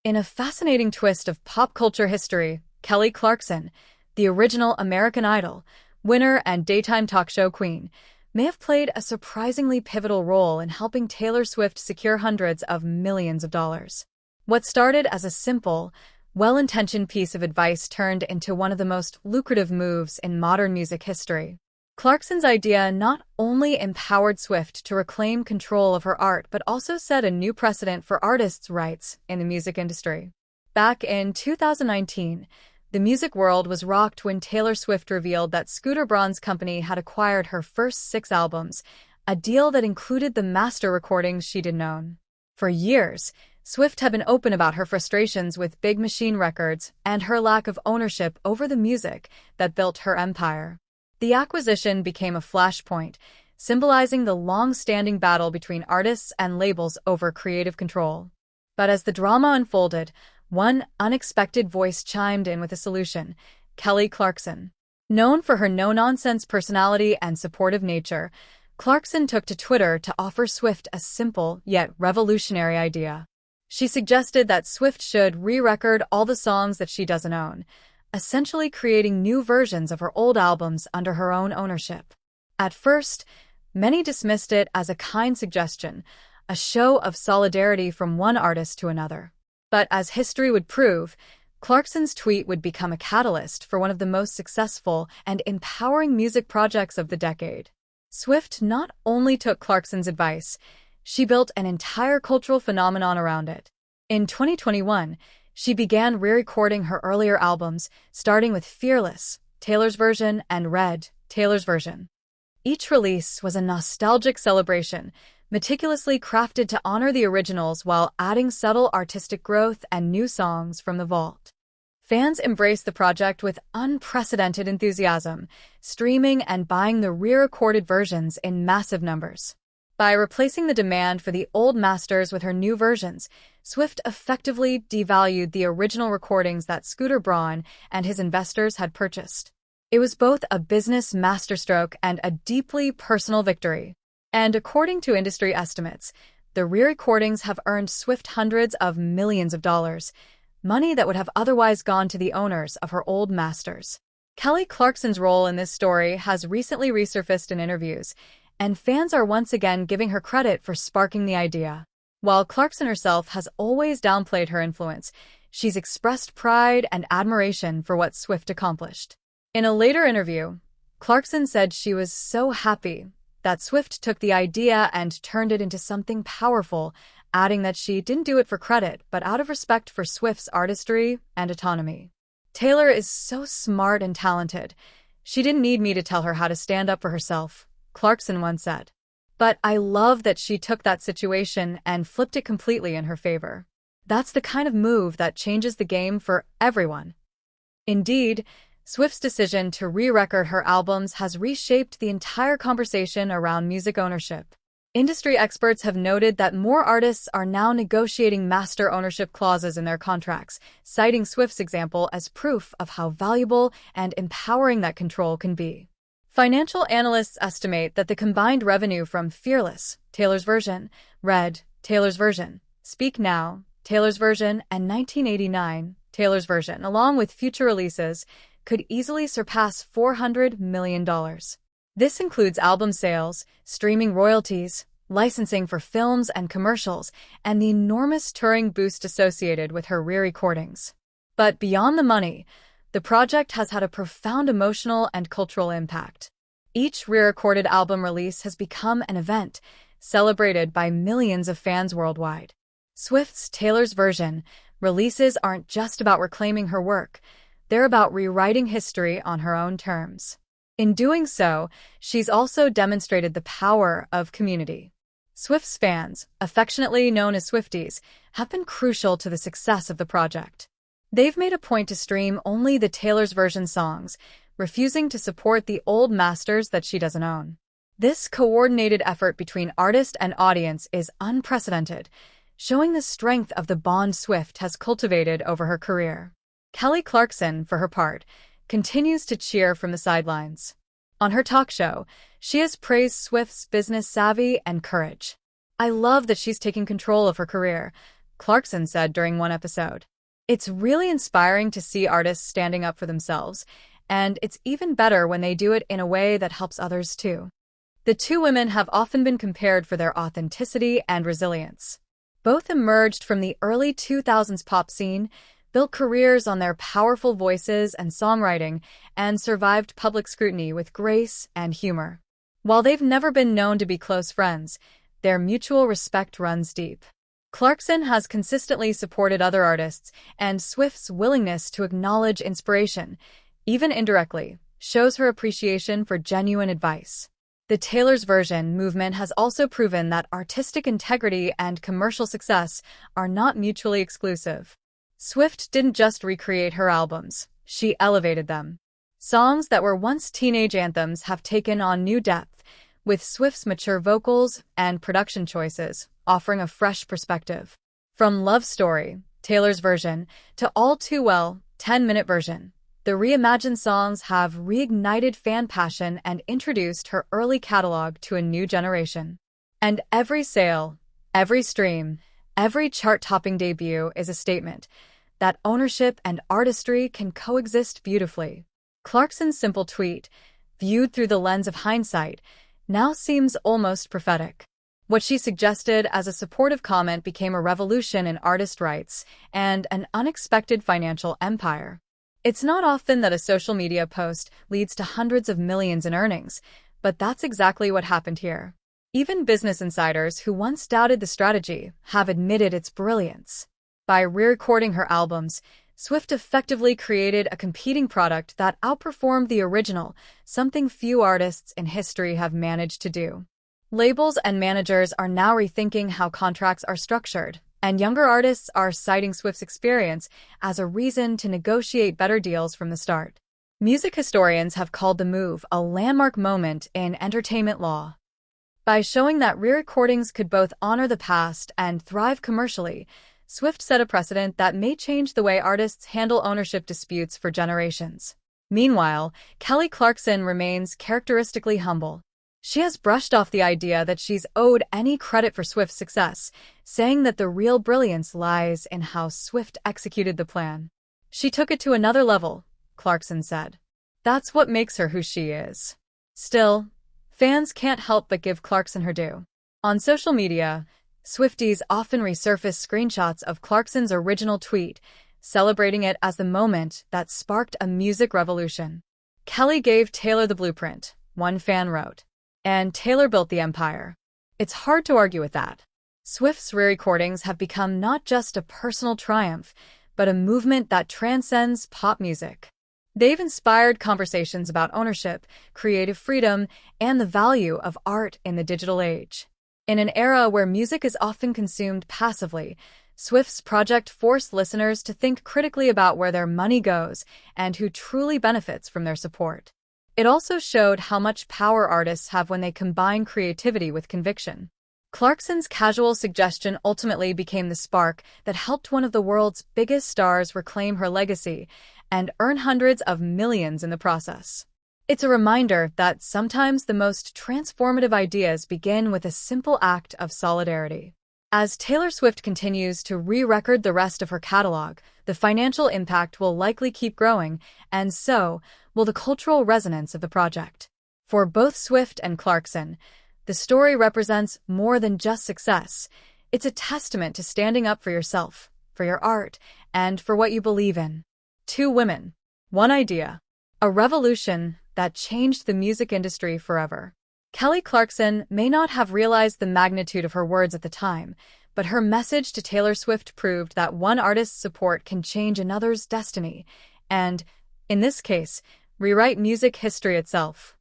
In a fascinating twist of pop culture history, Kelly Clarkson, the original American Idol winner and daytime talk show queen, may have played a surprisingly pivotal role in helping Taylor Swift secure hundreds of millions of dollars. What started as a simple, well-intentioned piece of advice turned into one of the most lucrative moves in modern music history. Clarkson's idea not only empowered Swift to reclaim control of her art but also set a new precedent for artists' rights in the music industry. Back in 2019, the music world was rocked when Taylor Swift revealed that Scooter Braun's company had acquired her first 6 albums, a deal that included the master recordings she didn't own. For years, Swift had been open about her frustrations with Big Machine Records and her lack of ownership over the music that built her empire. The acquisition became a flashpoint, symbolizing the long-standing battle between artists and labels over creative control. But as the drama unfolded, one unexpected voice chimed in with a solution: Kelly Clarkson. Known for her no-nonsense personality and supportive nature, Clarkson took to Twitter to offer Swift a simple yet revolutionary idea. She suggested that Swift should re-record all the songs that she doesn't own, essentially creating new versions of her old albums under her own ownership. At first, many dismissed it as a kind suggestion, a show of solidarity from one artist to another. But as history would prove, Clarkson's tweet would become a catalyst for one of the most successful and empowering music projects of the decade. Swift not only took Clarkson's advice, she built an entire cultural phenomenon around it. In 2021, she began re-recording her earlier albums, starting with Fearless, Taylor's version, and Red, Taylor's version. Each release was a nostalgic celebration, meticulously crafted to honor the originals while adding subtle artistic growth and new songs from the vault. Fans embraced the project with unprecedented enthusiasm, streaming and buying the re-recorded versions in massive numbers. By replacing the demand for the old masters with her new versions, Swift effectively devalued the original recordings that Scooter Braun and his investors had purchased. It was both a business masterstroke and a deeply personal victory. And according to industry estimates, the re-recordings have earned Swift hundreds of millions of dollars, money that would have otherwise gone to the owners of her old masters. Kelly Clarkson's role in this story has recently resurfaced in interviews, and fans are once again giving her credit for sparking the idea. While Clarkson herself has always downplayed her influence, she's expressed pride and admiration for what Swift accomplished. In a later interview, Clarkson said she was so happy that Swift took the idea and turned it into something powerful, adding that she didn't do it for credit, but out of respect for Swift's artistry and autonomy. Taylor is so smart and talented. She didn't need me to tell her how to stand up for herself, Clarkson once said. But I love that she took that situation and flipped it completely in her favor. That's the kind of move that changes the game for everyone. Indeed, Swift's decision to re-record her albums has reshaped the entire conversation around music ownership. Industry experts have noted that more artists are now negotiating master ownership clauses in their contracts, citing Swift's example as proof of how valuable and empowering that control can be. Financial analysts estimate that the combined revenue from Fearless, Taylor's version, Red, Taylor's version, Speak Now, Taylor's version, and 1989, Taylor's version, along with future releases, could easily surpass $400 million. This includes album sales, streaming royalties, licensing for films and commercials, and the enormous touring boost associated with her re-recordings. But beyond the money, the project has had a profound emotional and cultural impact. Each re-recorded album release has become an event, celebrated by millions of fans worldwide. Swift's Taylor's version releases aren't just about reclaiming her work, they're about rewriting history on her own terms. In doing so, she's also demonstrated the power of community. Swift's fans, affectionately known as Swifties, have been crucial to the success of the project. They've made a point to stream only the Taylor's version songs, refusing to support the old masters that she doesn't own. This coordinated effort between artist and audience is unprecedented, showing the strength of the bond Swift has cultivated over her career. Kelly Clarkson, for her part, continues to cheer from the sidelines. On her talk show, she has praised Swift's business savvy and courage. I love that she's taking control of her career, Clarkson said during one episode. It's really inspiring to see artists standing up for themselves, and it's even better when they do it in a way that helps others too. The two women have often been compared for their authenticity and resilience. Both emerged from the early 2000s pop scene, built careers on their powerful voices and songwriting, and survived public scrutiny with grace and humor. While they've never been known to be close friends, their mutual respect runs deep. Clarkson has consistently supported other artists, and Swift's willingness to acknowledge inspiration, even indirectly, shows her appreciation for genuine advice. The Taylor's Version movement has also proven that artistic integrity and commercial success are not mutually exclusive. Swift didn't just recreate her albums, she elevated them. Songs that were once teenage anthems have taken on new depth, with Swift's mature vocals and production choices offering a fresh perspective. From Love Story, Taylor's Version, to All Too Well, 10-minute version, the reimagined songs have reignited fan passion and introduced her early catalog to a new generation. And every sale, every stream, every chart-topping debut is a statement that ownership and artistry can coexist beautifully. Clarkson's simple tweet, viewed through the lens of hindsight, now seems almost prophetic. What she suggested as a supportive comment became a revolution in artist rights and an unexpected financial empire. It's not often that a social media post leads to hundreds of millions in earnings, but that's exactly what happened here. Even business insiders who once doubted the strategy have admitted its brilliance. By re-recording her albums, Swift effectively created a competing product that outperformed the original, something few artists in history have managed to do. Labels and managers are now rethinking how contracts are structured, and younger artists are citing Swift's experience as a reason to negotiate better deals from the start. Music historians have called the move a landmark moment in entertainment law. By showing that re-recordings could both honor the past and thrive commercially, Swift set a precedent that may change the way artists handle ownership disputes for generations. Meanwhile, Kelly Clarkson remains characteristically humble. She has brushed off the idea that she's owed any credit for Swift's success, saying that the real brilliance lies in how Swift executed the plan. She took it to another level, Clarkson said. That's what makes her who she is. Still, fans can't help but give Clarkson her due. On social media, Swifties often resurface screenshots of Clarkson's original tweet, celebrating it as the moment that sparked a music revolution. Kelly gave Taylor the blueprint, one fan wrote. And Taylor built the empire. It's hard to argue with that. Swift's re-recordings have become not just a personal triumph, but a movement that transcends pop music. They've inspired conversations about ownership, creative freedom, and the value of art in the digital age. In an era where music is often consumed passively, Swift's project forced listeners to think critically about where their money goes and who truly benefits from their support. It also showed how much power artists have when they combine creativity with conviction. Clarkson's casual suggestion ultimately became the spark that helped one of the world's biggest stars reclaim her legacy and earn hundreds of millions in the process. It's a reminder that sometimes the most transformative ideas begin with a simple act of solidarity. As Taylor Swift continues to re-record the rest of her catalog, the financial impact will likely keep growing, and so will the cultural resonance of the project. For both Swift and Clarkson, the story represents more than just success. It's a testament to standing up for yourself, for your art, and for what you believe in. Two women, one idea. A revolution that changed the music industry forever. Kelly Clarkson may not have realized the magnitude of her words at the time, but her message to Taylor Swift proved that one artist's support can change another's destiny and, in this case, rewrite music history itself.